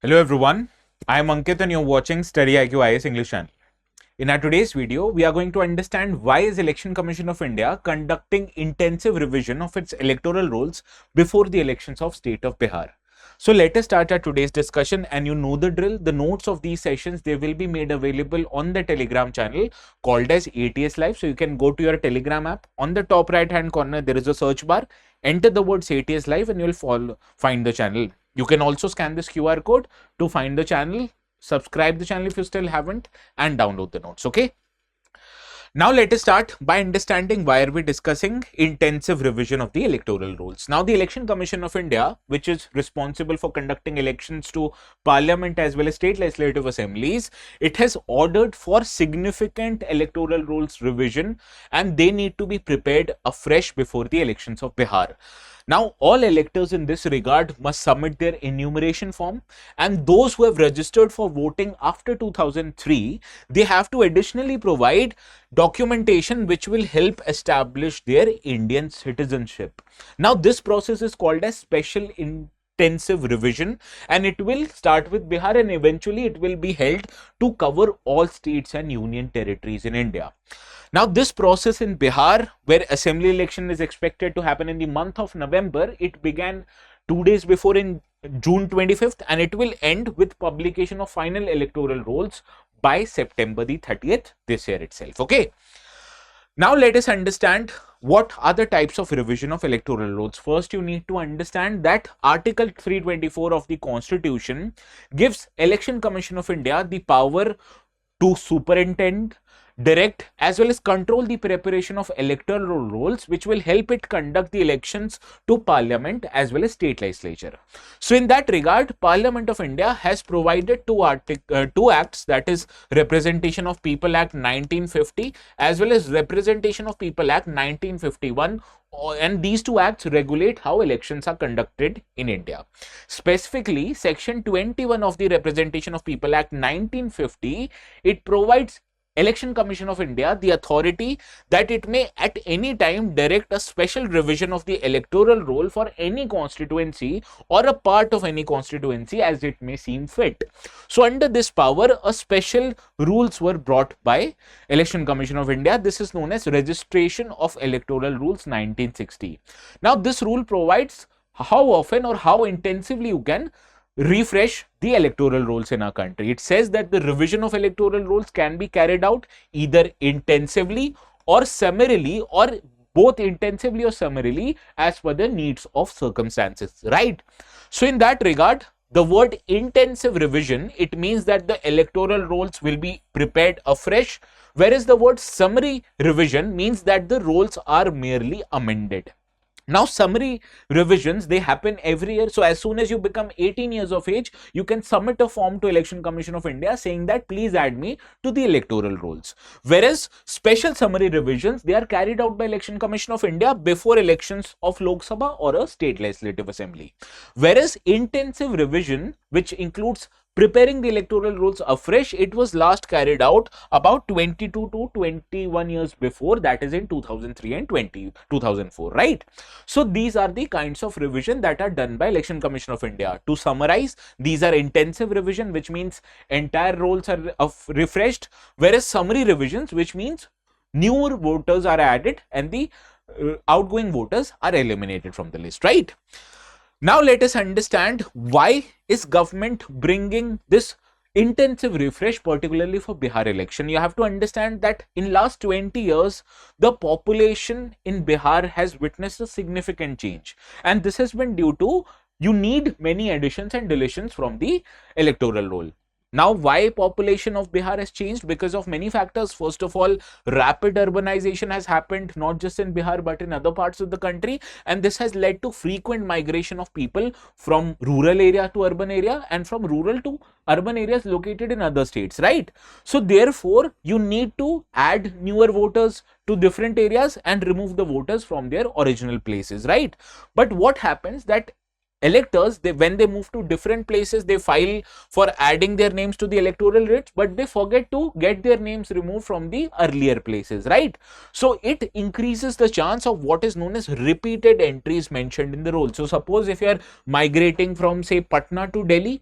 Hello everyone, I am Ankit and you're watching StudyIQ IAS English channel. In our today's video, we are going to understand why is Election Commission of India conducting intensive revision of its electoral rolls before the elections of state of Bihar. So let us start our today's discussion, and you know the drill. The notes of these sessions, they will be made available on the Telegram channel called as ATS Live. So you can go to your Telegram app. On the top right hand corner, there is a search bar. Enter the words ATS Live and you'll find the channel. You can also scan this QR code to find the channel, subscribe the channel if you still haven't, and download the notes, okay? Now let us start by understanding why are we discussing intensive revision of the electoral rolls. Now the Election Commission of India, which is responsible for conducting elections to Parliament as well as state legislative assemblies, it has ordered for significant electoral rolls revision, and they need to be prepared afresh before the elections of Bihar. Now, all electors in this regard must submit their enumeration form, and those who have registered for voting after 2003, they have to additionally provide documentation which will help establish their Indian citizenship. Now, this process is called as special intensive revision, and it will start with Bihar and eventually it will be held to cover all states and union territories in India. Now, this process in Bihar, where assembly election is expected to happen in the month of November, it began 2 days before in June 25th, and it will end with publication of final electoral rolls by September the 30th this year itself. Okay. Now, let us understand what are the types of revision of electoral rolls. First, you need to understand that Article 324 of the Constitution gives Election Commission of India the power to superintend, direct as well as control the preparation of electoral rolls, which will help it conduct the elections to Parliament as well as state legislature. So in that regard, Parliament of India has provided two acts, that is Representation of People Act 1950 as well as Representation of People Act 1951, and these two acts regulate how elections are conducted in India. Specifically, Section 21 of the Representation of People Act 1950, it provides Election Commission of India the authority that it may at any time direct a special revision of the electoral roll for any constituency or a part of any constituency as it may seem fit. So under this power, a special rules were brought by Election Commission of India. This is known as Registration of Electoral Rules 1960. Now this rule provides how often or how intensively you can refresh the electoral rolls in our country. It says that the revision of electoral rolls can be carried out either intensively or summarily, or both intensively or summarily as per the needs of circumstances, right? So in that regard, the word intensive revision, it means that the electoral rolls will be prepared afresh, whereas the word summary revision means that the rolls are merely amended. Now, summary revisions, they happen every year. So as soon as you become 18 years of age, you can submit a form to Election Commission of India saying that please add me to the electoral rolls. Whereas special summary revisions, they are carried out by Election Commission of India before elections of Lok Sabha or a state legislative assembly. Whereas intensive revision, which includes preparing the electoral rolls afresh, it was last carried out about 22 to 21 years before, that is in 2003 and 2004, right? So these are the kinds of revision that are done by Election Commission of India. To summarize, these are intensive revision, which means entire rolls are refreshed, whereas summary revisions, which means newer voters are added and the outgoing voters are eliminated from the list, right? Now let us understand why is government bringing this intensive refresh particularly for Bihar election. You have to understand that in last 20 years, the population in Bihar has witnessed a significant change, and this has been due to you need many additions and deletions from the electoral roll. Now, why population of Bihar has changed? Because of many factors. First of all, rapid urbanization has happened not just in Bihar but in other parts of the country, and this has led to frequent migration of people from rural area to urban area and from rural to urban areas located in other states, right? So therefore, you need to add newer voters to different areas and remove the voters from their original places, right? But what happens that electors, when they move to different places, they file for adding their names to the electoral rolls, but they forget to get their names removed from the earlier places, right? So it increases the chance of what is known as repeated entries mentioned in the roll. So suppose if you are migrating from say Patna to Delhi,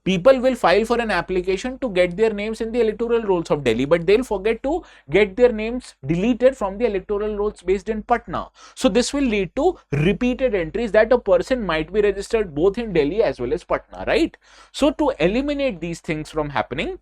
People will file for an application to get their names in the electoral rolls of Delhi, but they'll forget to get their names deleted from the electoral rolls based in Patna. So this will lead to repeated entries that a person might be registered both in Delhi as well as Patna, right? So to eliminate these things from happening,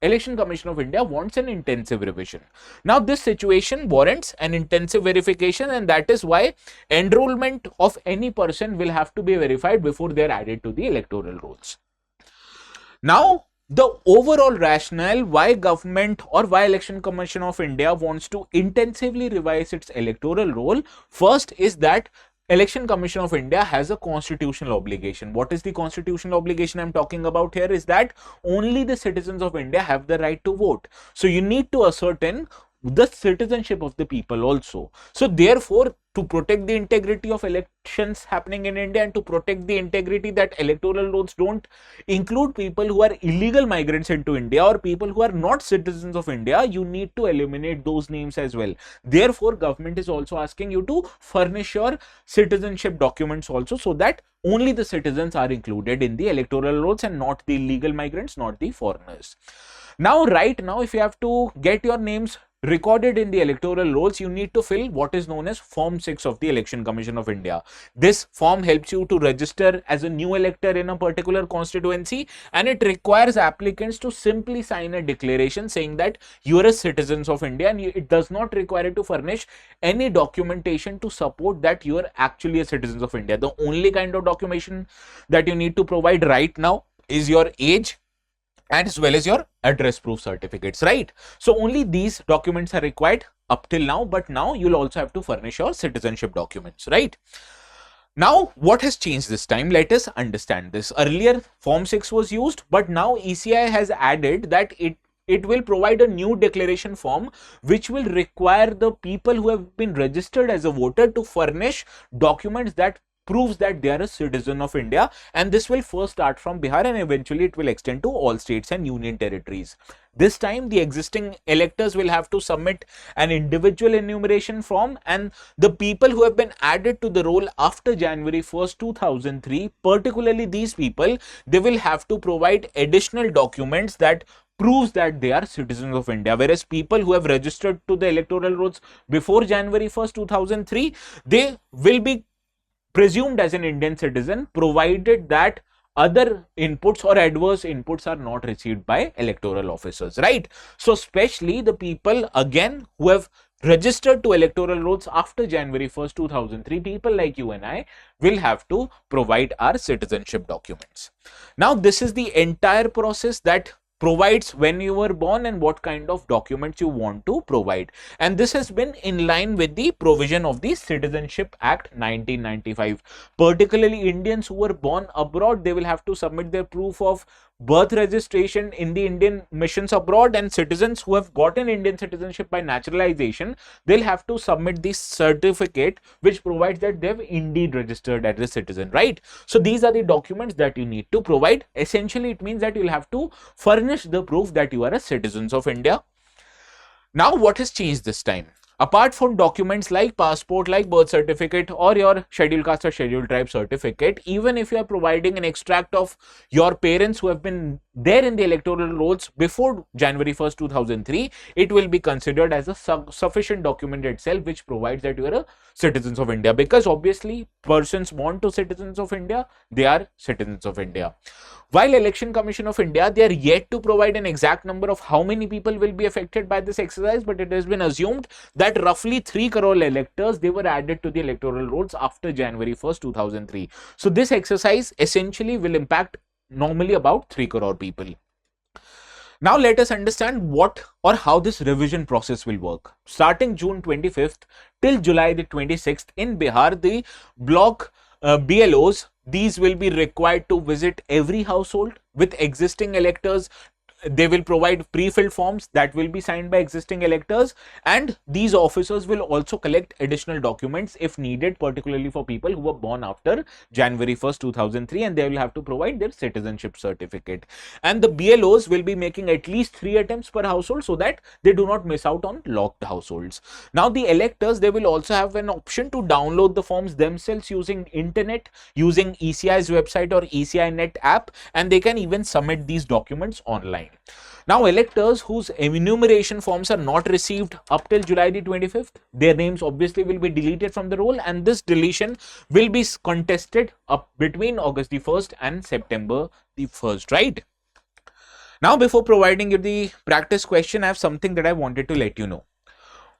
Election Commission of India wants an intensive revision. Now, this situation warrants an intensive verification, and that is why enrollment of any person will have to be verified before they are added to the electoral rolls. Now, the overall rationale why government or why Election Commission of India wants to intensively revise its electoral roll, first is that Election Commission of India has a constitutional obligation. What is the constitutional obligation I'm talking about here is that only the citizens of India have the right to vote. So you need to ascertain the citizenship of the people also. So therefore, to protect the integrity of elections happening in India and to protect the integrity that electoral rolls don't include people who are illegal migrants into India or people who are not citizens of India, you need to eliminate those names as well. Therefore, government is also asking you to furnish your citizenship documents also, so that only the citizens are included in the electoral rolls and not the illegal migrants, not the foreigners. Now, right now, if you have to get your names recorded in the electoral rolls, you need to fill what is known as Form 6 of the Election Commission of India. This form helps you to register as a new elector in a particular constituency, and it requires applicants to simply sign a declaration saying that you are a citizen of India, and it does not require you to furnish any documentation to support that you are actually a citizen of India. The only kind of documentation that you need to provide right now is your age, as well as your address proof certificates, right? So only these documents are required up till now, but now you'll also have to furnish your citizenship documents, right? Now, what has changed this time? Let us understand this. Earlier, Form 6 was used, but now ECI has added that it will provide a new declaration form which will require the people who have been registered as a voter to furnish documents that proves that they are a citizen of India, and this will first start from Bihar and eventually it will extend to all states and union territories. This time the existing electors will have to submit an individual enumeration form, and the people who have been added to the roll after January 1st, 2003, particularly these people, they will have to provide additional documents that proves that they are citizens of India, whereas people who have registered to the electoral rolls before January 1st, 2003, they will be presumed as an Indian citizen, provided that other inputs or adverse inputs are not received by electoral officers, right? So especially the people again who have registered to electoral rolls after January 1st, 2003, people like you and I will have to provide our citizenship documents. Now, this is the entire process that provides when you were born and what kind of documents you want to provide, and this has been in line with the provision of the Citizenship Act 1995. Particularly Indians who were born abroad, they will have to submit their proof of birth registration in the Indian missions abroad, and citizens who have gotten Indian citizenship by naturalization, they'll have to submit this certificate which provides that they've indeed registered as a citizen, right? So these are the documents that you need to provide. Essentially, it means that you'll have to furnish the proof that you are a citizen of India. Now, what has changed this time? Apart from documents like passport, like birth certificate or your scheduled caste or scheduled tribe certificate, even if you are providing an extract of your parents who have been there in the electoral rolls before January 1st, 2003, it will be considered as a sufficient document itself which provides that you are a citizens of India, because obviously persons born to citizens of India, they are citizens of India. While Election Commission of India, they are yet to provide an exact number of how many people will be affected by this exercise, but it has been assumed that roughly 3 crore electors, they were added to the electoral rolls after January 1st, 2003. So this exercise essentially will impact normally about 3 crore people. Now let us understand what or how this revision process will work. Starting June 25th till July the 26th in Bihar, the block BLOs, these will be required to visit every household with existing electors they will provide pre-filled forms that will be signed by existing electors, and these officers will also collect additional documents if needed, particularly for people who were born after January 1st, 2003, and they will have to provide their citizenship certificate. And the BLOs will be making at least 3 attempts per household so that they do not miss out on locked households. Now the electors, they will also have an option to download the forms themselves using internet, using ECI's website or ECI Net app, and they can even submit these documents online. Now, electors whose enumeration forms are not received up till July the 25th, their names obviously will be deleted from the roll, and this deletion will be contested up between August the 1st and September the 1st, right? Now, before providing you the practice question, I have something that I wanted to let you know.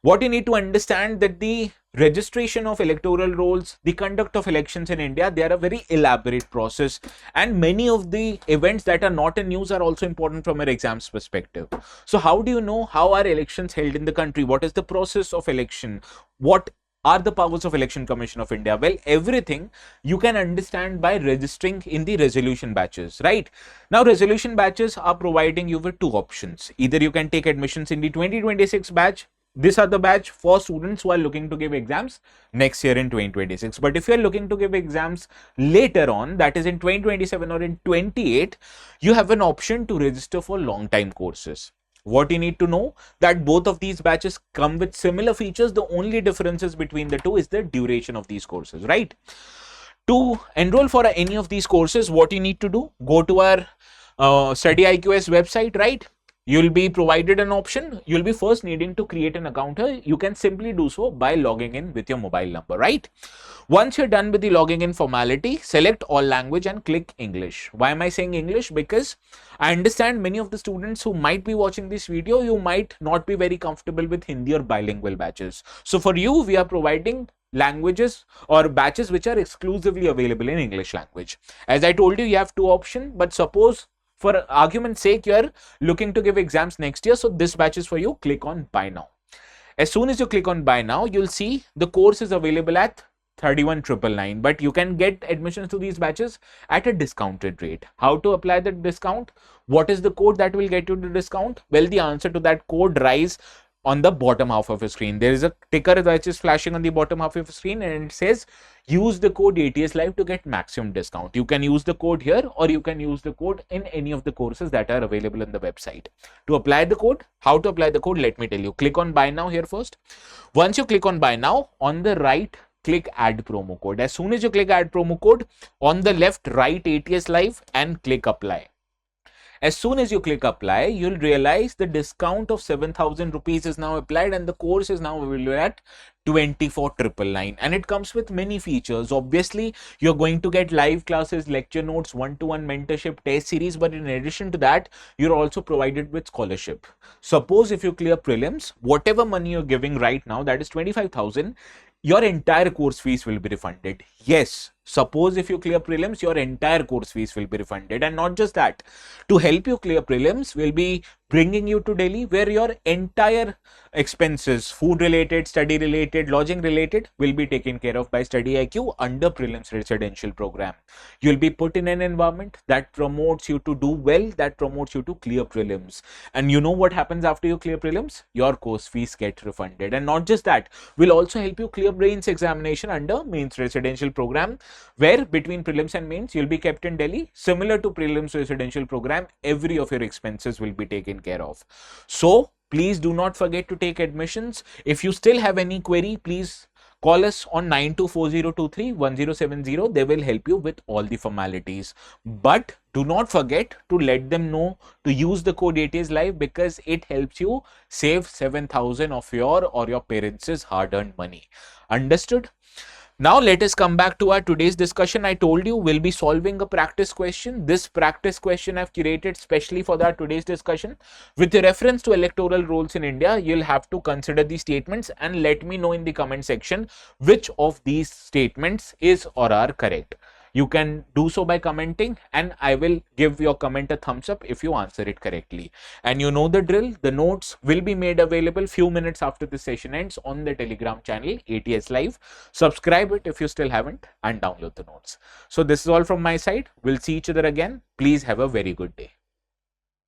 What you need to understand that the registration of electoral rolls, the conduct of elections in India, they are a very elaborate process, and many of the events that are not in news are also important from your exams perspective. So how do you know how are elections held in the country? What is the process of election? What are the powers of Election Commission of India? Well, everything you can understand by registering in the resolution batches, right? Now, resolution batches are providing you with 2 options. Either you can take admissions in the 2026 batch. These are the batch for students who are looking to give exams next year in 2026. But if you are looking to give exams later on, that is in 2027 or in 28, you have an option to register for long time courses. What you need to know that both of these batches come with similar features. The only differences between the two is the duration of these courses, right? To enroll for any of these courses, what you need to do, go to our StudyIQ IAS website, right? You'll be provided an option. You'll be first needing to create an account here. You can simply do so by logging in with your mobile number, right? Once you're done with the logging in formality, select all language and click English. Why am I saying English? Because I understand many of the students who might be watching this video, you might not be very comfortable with Hindi or bilingual batches. So for you, we are providing languages or batches which are exclusively available in English language. As I told you, you have 2 options, but suppose for argument's sake, you are looking to give exams next year. So this batch is for you. Click on buy now. As soon as you click on buy now, you'll see the course is available at 31,999, but you can get admissions to these batches at a discounted rate. How to apply the discount? What is the code that will get you the discount? Well, the answer to that code lies on the bottom half of your screen. There is a ticker that is flashing on the bottom half of your screen, and it says use the code ATS Live to get maximum discount. You can use the code here, or you can use the code in any of the courses that are available in the website. To apply the code, how to apply the code, let me tell you. Click on buy now here first. Once you click on buy now, on the right, click add promo code. As soon as you click add promo code, on the left, write ATS Live and click apply. As soon as you click apply, you'll realize the discount of 7,000 rupees is now applied and the course is now available at 24,999, and it comes with many features. Obviously, you're going to get live classes, lecture notes, one-to-one mentorship, test series, but in addition to that, you're also provided with scholarship. Suppose if you clear prelims, whatever money you're giving right now, that is 25,000, your entire course fees will be refunded. Yes, suppose if you clear prelims, your entire course fees will be refunded. And not just that, to help you clear prelims, we'll be bringing you to Delhi, where your entire expenses, food related, study related, lodging related, will be taken care of by StudyIQ under prelims residential program. You'll be put in an environment that promotes you to do well, that promotes you to clear prelims. And you know what happens after you clear prelims? Your course fees get refunded. And not just that, we'll also help you clear brains examination under mains residential program, where between prelims and mains, you'll be kept in Delhi. Similar to prelims residential program, every of your expenses will be taken care of. So please do not forget to take admissions. If you still have any query, please call us on 9240231070. They will help you with all the formalities. But do not forget to let them know to use the code ATS Live, because it helps you save 7,000 of your or your parents' hard-earned money. Understood? Now let us come back to our today's discussion. I told you we'll be solving a practice question. This practice question I've curated specially for that today's discussion. With reference to electoral rolls in India, you'll have to consider these statements and let me know in the comment section which of these statements is or are correct. You can do so by commenting, and I will give your comment a thumbs up if you answer it correctly. And you know the drill. The notes will be made available few minutes after the session ends on the Telegram channel ATS Live. Subscribe it if you still haven't and download the notes. So this is all from my side. We'll see each other again. Please have a very good day.